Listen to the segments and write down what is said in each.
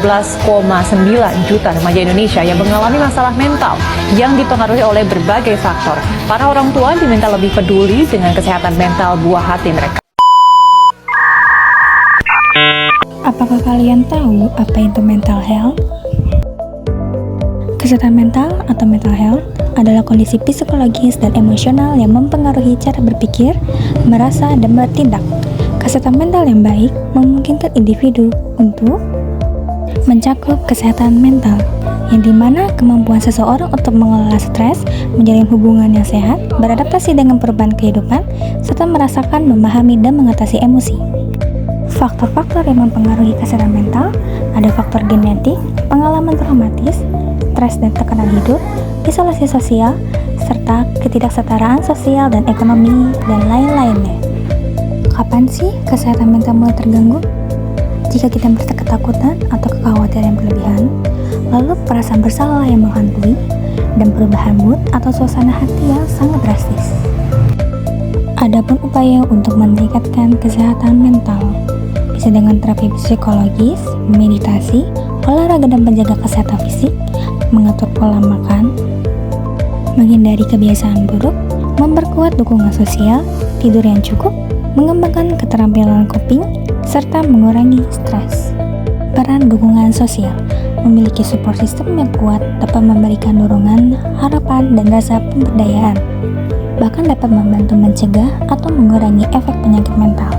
12,9 juta remaja Indonesia yang mengalami masalah mental yang dipengaruhi oleh berbagai faktor. Para orang tua diminta lebih peduli dengan kesehatan mental buah hati mereka. Apakah kalian tahu apa itu mental health? Kesehatan mental atau mental health adalah kondisi psikologis dan emosional yang mempengaruhi cara berpikir, merasa, dan bertindak. Kesehatan mental yang baik memungkinkan individu untuk mencakup kesehatan mental, yang dimana kemampuan seseorang untuk mengelola stres, menjalin hubungan yang sehat, beradaptasi dengan perubahan kehidupan, serta merasakan, memahami, dan mengatasi emosi. Faktor-faktor yang mempengaruhi kesehatan mental ada faktor genetik, pengalaman traumatis, stres dan tekanan hidup, isolasi sosial, serta ketidaksetaraan sosial dan ekonomi, dan lain-lainnya. Kapan sih kesehatan mental mulai terganggu? Jika kita merasa ketakutan atau kekhawatiran yang berlebihan, lalu perasaan bersalah yang menghantui, dan perubahan mood atau suasana hati yang sangat drastis. Adapun upaya untuk meningkatkan kesehatan mental bisa dengan terapi psikologis, meditasi, olahraga dan penjaga kesehatan fisik, mengatur pola makan, menghindari kebiasaan buruk, memperkuat dukungan sosial, tidur yang cukup, mengembangkan keterampilan coping, serta mengurangi stres. Peran dukungan sosial memiliki support system yang kuat dapat memberikan dorongan, harapan, dan rasa pemberdayaan, bahkan dapat membantu mencegah atau mengurangi efek penyakit mental.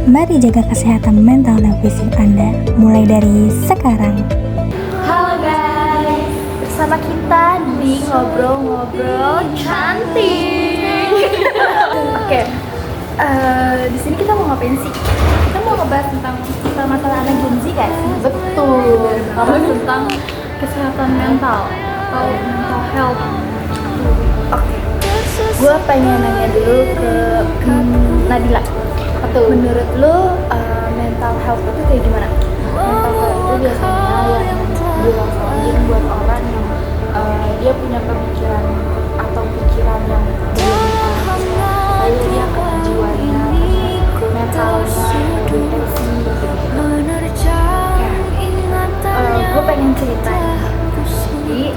Mari jaga kesehatan mental dan fisik Anda mulai dari sekarang. Halo guys, bersama kita di ngobrol-ngobrol cantik. Oke, di sini kita mau ngapain sih? Kita mau ngebahas tentang masalah anak Gen Z guys. Betul. Ngebahas tentang kesehatan mental atau mental health. Oke, gue pengen nanya dulu ke Nadila. Menurut lo mental health itu kayak gimana? Mental health itu biasanya yang dirasain buat orang yang dia punya pemikiran atau pikiran yang berlebihan, kayak dia kena jiwanya, mentalnya, depresi gitu. Gue pengen cerita. Jadi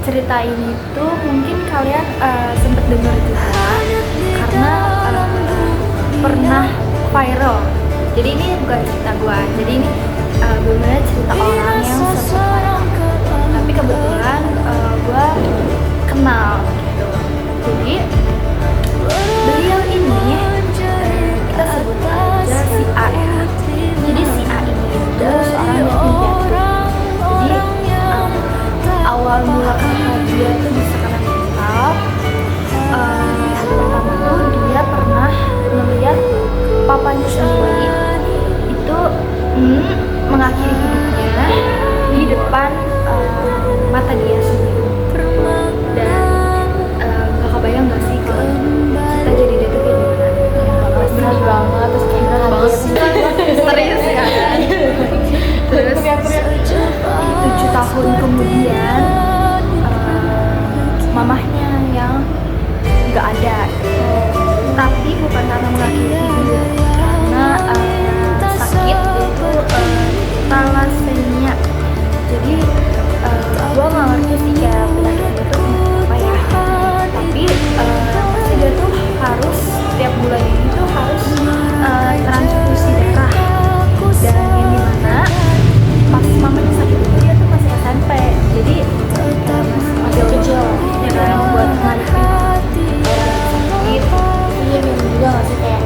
cerita ini tuh mungkin kalian sempet dengar juga karena pernah viral. Jadi ini bukan cerita gue, jadi ini benar-benar cerita orang yang sempet viral. Tapi kebetulan gue kenal gitu. Jadi beliau ini kita sebut aja si A ya. Jadi si A ini itu seorang yang pediatri. Jadi awal mula kenal dia tuh bisa kena mental. Pertama tuh dia pernah melihat papanya sendiri itu mengakhiri hidupnya di depan mata dia sendiri. Dan gak kebayang gak sih kita jadi dia tuh kayak gimana? Berat banget, terus kayak berat banget Serius ya. Terus 7 tahun kemudian mamahnya yang gak ada. Tapi bukan karena mengakhiri hidup, karena sakit itu thalassemia. Jadi gue gak ngerti sih ya penyakit itu apa ya. Tapi pasti dia tuh harus setiap bulan ini tuh harus transfusi darah. Dan yang dimana pas mamanya sakit itu dia tuh masih SMP. Jadi masih kecil. Yang membuat menghadapi orang sakit. Iya, juga gak sih kayak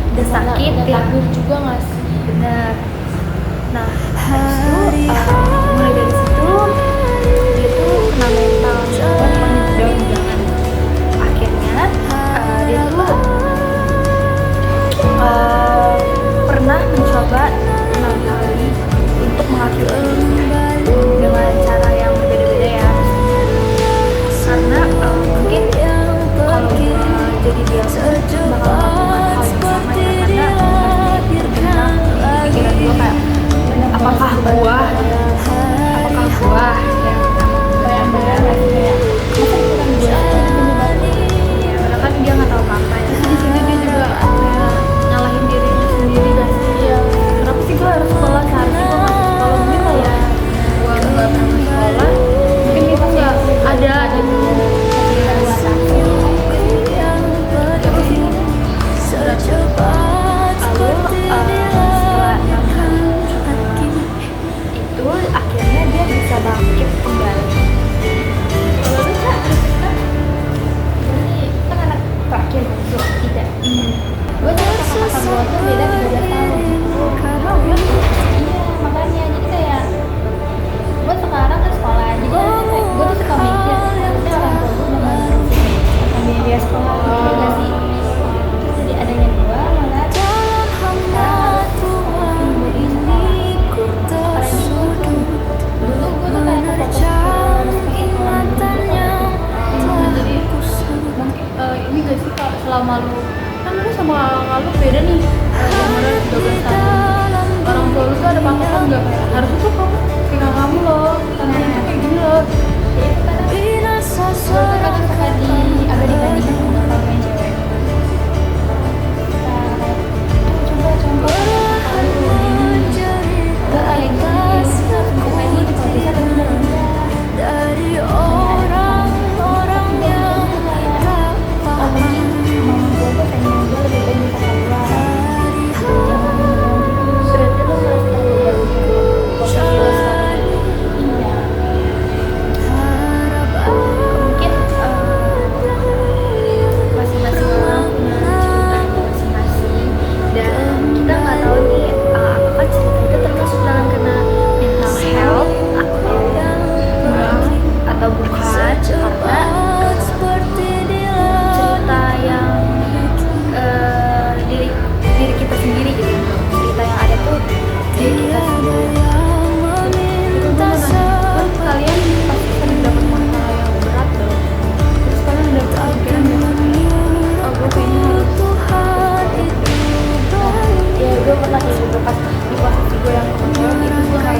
udah sakit ya. takdir juga nggak sih? Benar. Nah, habis itu mulai dari situ dia tuh kena mental dan jangan. Akhirnya dia tuh pernah mencoba 6 kali untuk mengakhiri dengan cara yang berbeda-beda ya. Karena mungkin kalau jadi dia bakal melakukan hal yang sama ya, karena pikiran gue kayak apakah gua yang benar kayak ya padahal kan dia nggak tahu apa-apa ya. Di sini dia juga nyalahin dirinya sendiri dan kenapa sih gua harus sekolah seharusnya gua nggak sekolah, mungkin kalau gua nggak pernah sekolah mungkin itu nggak ada gitu. Akhirnya dia bisa bangkit kembali. Kalau lu Kak, ini kan anak terakhir masuk tidak. Gue tuh kakak gue tuh beda 13 tahun. Iya makanya jadi kayak gue sekarang ke sekolah jadi gue tuh suka mikir harusnya orang tua gue udah nggak biaya sekolah gitu nggak sih. Terus jadi adanya gue malah sekarang ini gak sih Kak, selama lu kan lu sama kakak lu beda nih, umurnya 12 tahun, orang tua lu tuh ada paketan nggak kayak harusnya tuh kamu kayak kamu loh, tante itu kayak gini loh. Jadi itu kadang suka agak dibandingkan sama kamu yang cewek. Coba contoh kakak lu gini, gak kayak gini, bukan ini kalau bisa kan udah dari orang-orang yang tak paham. Mama gue tuh pengen gue lebih baik kakak gue. Berarti lo harus tahu ya posisi lo sekarang. Iya. Mungkin masing-masing orang punya cerita masing-masing dan kita nggak tahu nih apakah cerita itu termasuk dalam kena mental health atau bukan, karena cerita yang diri kita sendiri gitu, cerita yang ada tuh diri kita sendiri. Itu beneran kan kalian pasti sering dapat masalah yang berat loh, terus kalian udah kepikiran oh gue kayaknya harus ya gue pernah kayak gitu pas di posisi gue yang kemarin itu gue harus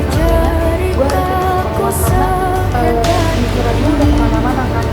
gue harus sekolah karena pikiran gue udah kemana-mana kan.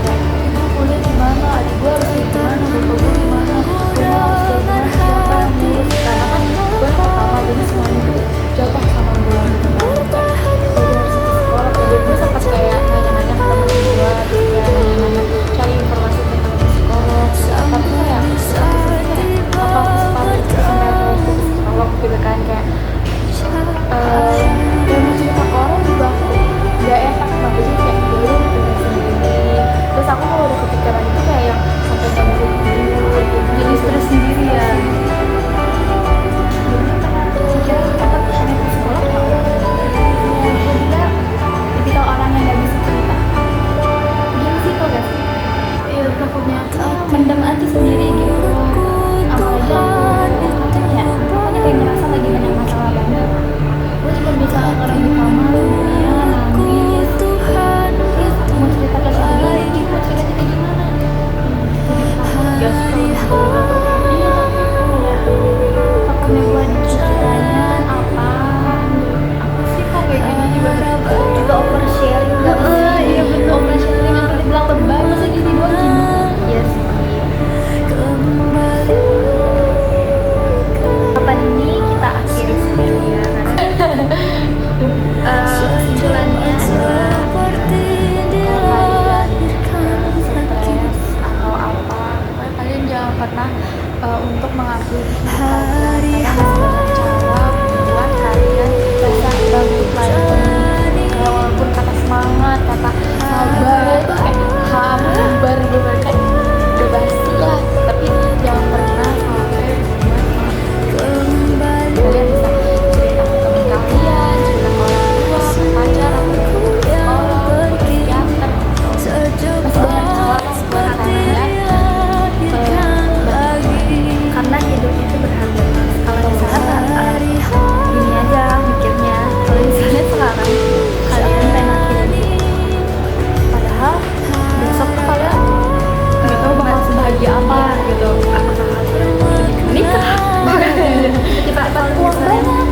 dapat uang banyak.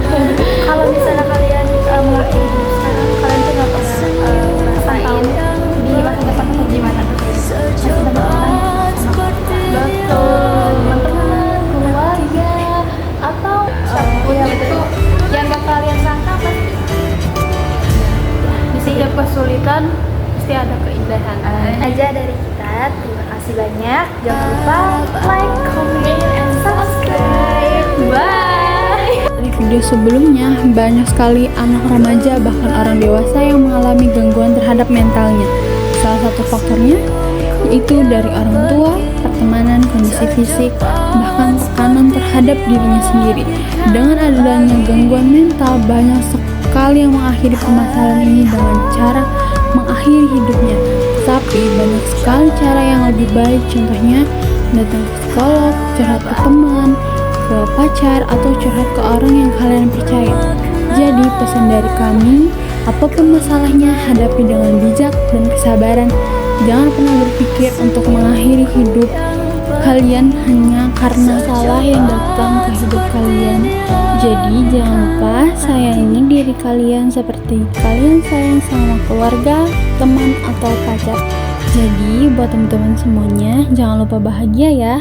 Kalau misalnya kalian mengakhiri hidup sekarang, kalian tuh nggak pernah ngerasain di masa depan tuh gimana tuh. Masih banyak orang betul, teman-teman, keluarga, atau siapapun itu yang gak kalian sangka pasti. Di setiap kesulitan pasti ada keindahan. Aja dari kita, terima kasih banyak. Jangan lupa like, comment, and subscribe. Bye. Di video sebelumnya, banyak sekali anak remaja bahkan orang dewasa yang mengalami gangguan terhadap mentalnya. Salah satu faktornya yaitu dari orang tua, pertemanan, kondisi fisik, bahkan tekanan terhadap dirinya sendiri. Dengan adanya gangguan mental, banyak sekali yang mengakhiri permasalahan ini dengan cara mengakhiri hidupnya. Tapi banyak sekali cara yang lebih baik, contohnya datang ke psikolog, curhat ke teman, ke pacar, atau curhat ke orang yang kalian percaya. Jadi pesan dari kami, apapun masalahnya, hadapi dengan bijak dan kesabaran. Jangan pernah berpikir untuk mengakhiri hidup kalian hanya karena salah yang datang ke hidup kalian. Jadi jangan lupa sayangi diri kalian seperti kalian sayang sama keluarga, teman, atau pacar. Jadi buat teman-teman semuanya, jangan lupa bahagia ya.